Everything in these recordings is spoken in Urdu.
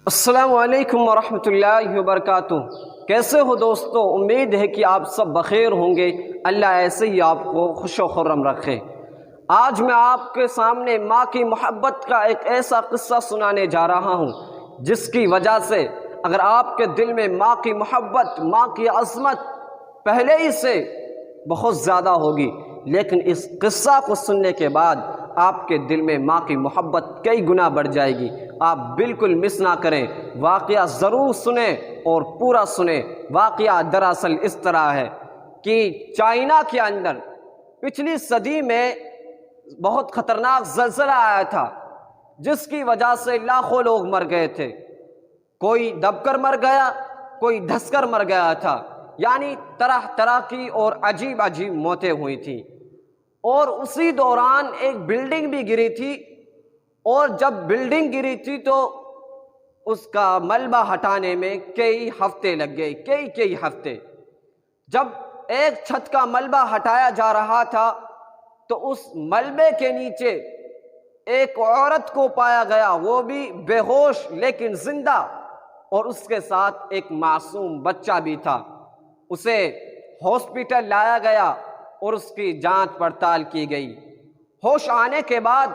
السلام علیکم ورحمۃ اللہ وبرکاتہ۔ کیسے ہو دوستو؟ امید ہے کہ آپ سب بخیر ہوں گے۔ اللہ ایسے ہی آپ کو خوش و خرم رکھے۔ آج میں آپ کے سامنے ماں کی محبت کا ایک ایسا قصہ سنانے جا رہا ہوں جس کی وجہ سے اگر آپ کے دل میں ماں کی محبت، ماں کی عظمت پہلے ہی سے بہت زیادہ ہوگی، لیکن اس قصہ کو سننے کے بعد آپ کے دل میں ماں کی محبت کئی گنا بڑھ جائے گی۔ آپ بالکل مس نہ کریں، واقعہ ضرور سنیں اور پورا سنیں۔ واقعہ دراصل اس طرح ہے کہ چائنا کے اندر پچھلی صدی میں بہت خطرناک زلزلہ آیا تھا جس کی وجہ سے لاکھوں لوگ مر گئے تھے۔ کوئی دب کر مر گیا، کوئی دھس کر مر گیا تھا، یعنی طرح طرح کی اور عجیب عجیب موتیں ہوئی تھیں۔ اور اسی دوران ایک بلڈنگ بھی گری تھی، اور جب بلڈنگ گری تھی تو اس کا ملبہ ہٹانے میں کئی ہفتے لگ گئے، کئی ہفتے۔ جب ایک چھت کا ملبہ ہٹایا جا رہا تھا تو اس ملبے کے نیچے ایک عورت کو پایا گیا، وہ بھی بے ہوش لیکن زندہ، اور اس کے ساتھ ایک معصوم بچہ بھی تھا۔ اسے ہاسپٹل لایا گیا اور اس کی جانچ پڑتال کی گئی۔ ہوش آنے کے بعد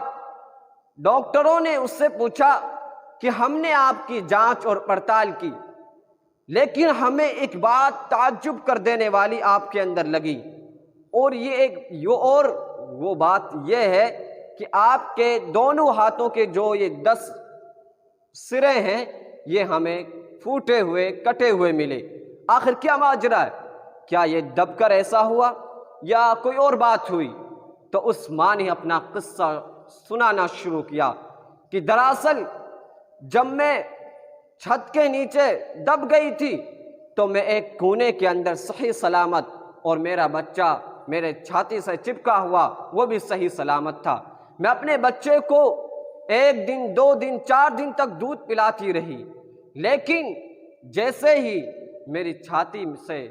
ڈاکٹروں نے اس سے پوچھا کہ ہم نے آپ کی جانچ اور پڑتال کی، لیکن ہمیں ایک بات تعجب کر دینے والی آپ کے اندر لگی، اور وہ بات یہ ہے کہ آپ کے دونوں ہاتھوں کے جو یہ 10 سرے ہیں یہ ہمیں پھوٹے ہوئے، کٹے ہوئے ملے۔ آخر کیا ماجرا ہے؟ کیا یہ دب کر ایسا ہوا یا کوئی اور بات ہوئی؟ تو اس ماں نے اپنا قصہ سنانا شروع کیا کہ دراصل جب میں چھت کے نیچے دب گئی تھی تو میں ایک کونے کے اندر صحیح سلامت، اور میرا بچہ میرے چھاتی سے چپکا ہوا وہ بھی صحیح سلامت تھا۔ میں اپنے بچے کو 1 دن 2 دن 4 دن تک دودھ پلاتی رہی، لیکن جیسے ہی میری چھاتی سے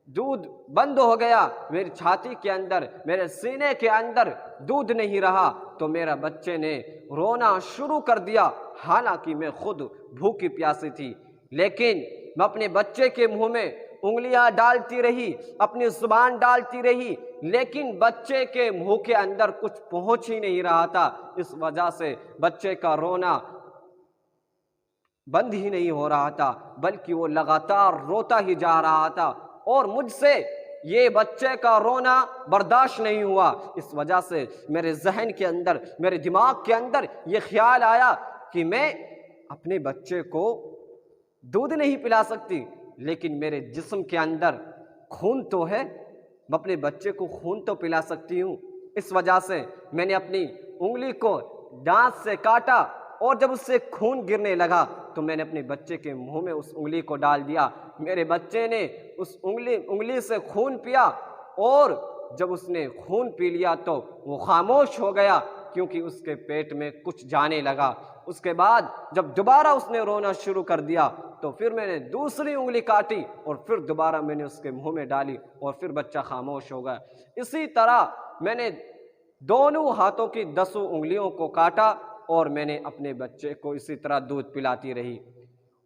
دودھ بند ہو گیا، میری چھاتی کے اندر، میرے سینے کے اندر دودھ نہیں رہا، تو میرا بچے نے رونا شروع کر دیا۔ حالانکہ میں خود بھوکی پیاسی تھی، لیکن میں اپنے بچے کے منہ میں انگلیاں ڈالتی رہی، اپنی زبان ڈالتی رہی، لیکن بچے کے منہ کے اندر کچھ پہنچ ہی نہیں رہا تھا۔ اس وجہ سے بچے کا رونا بند ہی نہیں ہو رہا تھا، بلکہ وہ لگاتار روتا ہی جا رہا تھا، اور مجھ سے یہ بچے کا رونا برداشت نہیں ہوا۔ اس وجہ سے میرے ذہن کے اندر، میرے دماغ کے اندر یہ خیال آیا کہ میں اپنے بچے کو دودھ نہیں پلا سکتی، لیکن میرے جسم کے اندر خون تو ہے، میں اپنے بچے کو خون تو پلا سکتی ہوں۔ اس وجہ سے میں نے اپنی انگلی کو دانت سے کاٹا، اور جب اس سے خون گرنے لگا تو میں نے اپنے بچے کے منہ میں اس انگلی کو ڈال دیا۔ میرے بچے نے اس انگلی سے خون پیا، اور جب اس نے خون پی لیا تو وہ خاموش ہو گیا، کیونکہ اس کے پیٹ میں کچھ جانے لگا۔ اس کے بعد جب دوبارہ اس نے رونا شروع کر دیا تو پھر میں نے دوسری انگلی کاٹی، اور پھر دوبارہ میں نے اس کے منہ میں ڈالی، اور پھر بچہ خاموش ہو گیا۔ اسی طرح میں نے دونوں ہاتھوں کی 10 انگلیوں کو کاٹا، اور میں نے اپنے بچے کو اسی طرح دودھ پلاتی رہی،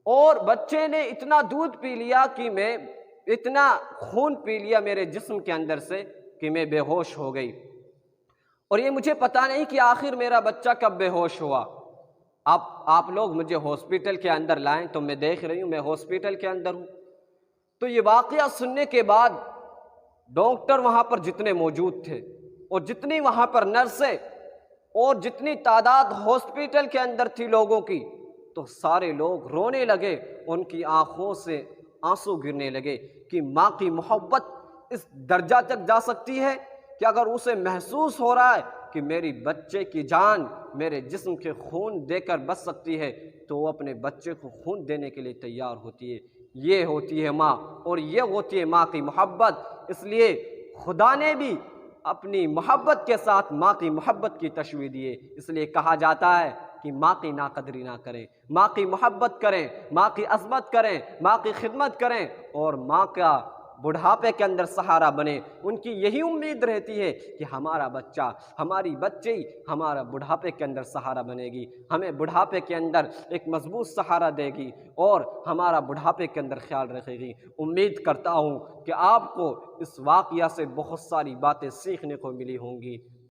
اور بچے نے اتنا دودھ پی لیا کہ میں اتنا خون پی لیا میرے جسم کے اندر سے کہ میں بے ہوش ہو گئی۔ اور یہ مجھے پتا نہیں کہ آخر میرا بچہ کب بے ہوش ہوا۔ اب آپ لوگ مجھے ہاسپٹل کے اندر لائیں تو میں دیکھ رہی ہوں میں ہاسپٹل کے اندر ہوں۔ تو یہ واقعہ سننے کے بعد ڈاکٹر وہاں پر جتنے موجود تھے، اور جتنی وہاں پر نرسیں، اور جتنی تعداد ہاسپٹل کے اندر تھی لوگوں کی، تو سارے لوگ رونے لگے، ان کی آنکھوں سے آنسو گرنے لگے کہ ماں کی محبت اس درجہ تک جا سکتی ہے کہ اگر اسے محسوس ہو رہا ہے کہ میری بچے کی جان میرے جسم کے خون دے کر بچ سکتی ہے تو وہ اپنے بچے کو خون دینے کے لیے تیار ہوتی ہے۔ یہ ہوتی ہے ماں، اور یہ ہوتی ہے ماں کی محبت۔ اس لیے خدا نے بھی اپنی محبت کے ساتھ ماں کی محبت کی تشبیہ دی ہے۔ اس لیے کہا جاتا ہے کہ ماں کی ناقدری نہ کریں، ماں کی محبت کریں، ماں کی عظمت کریں، ماں کی خدمت کریں، اور ماں کا بڑھاپے کے اندر سہارا بنے۔ ان کی یہی امید رہتی ہے کہ ہمارا بچہ، ہماری بچی ہمارا بڑھاپے کے اندر سہارا بنے گی، ہمیں بڑھاپے کے اندر ایک مضبوط سہارا دے گی اور ہمارا بڑھاپے کے اندر خیال رکھے گی۔ امید کرتا ہوں کہ آپ کو اس واقعہ سے بہت ساری باتیں سیکھنے کو ملی ہوں گی۔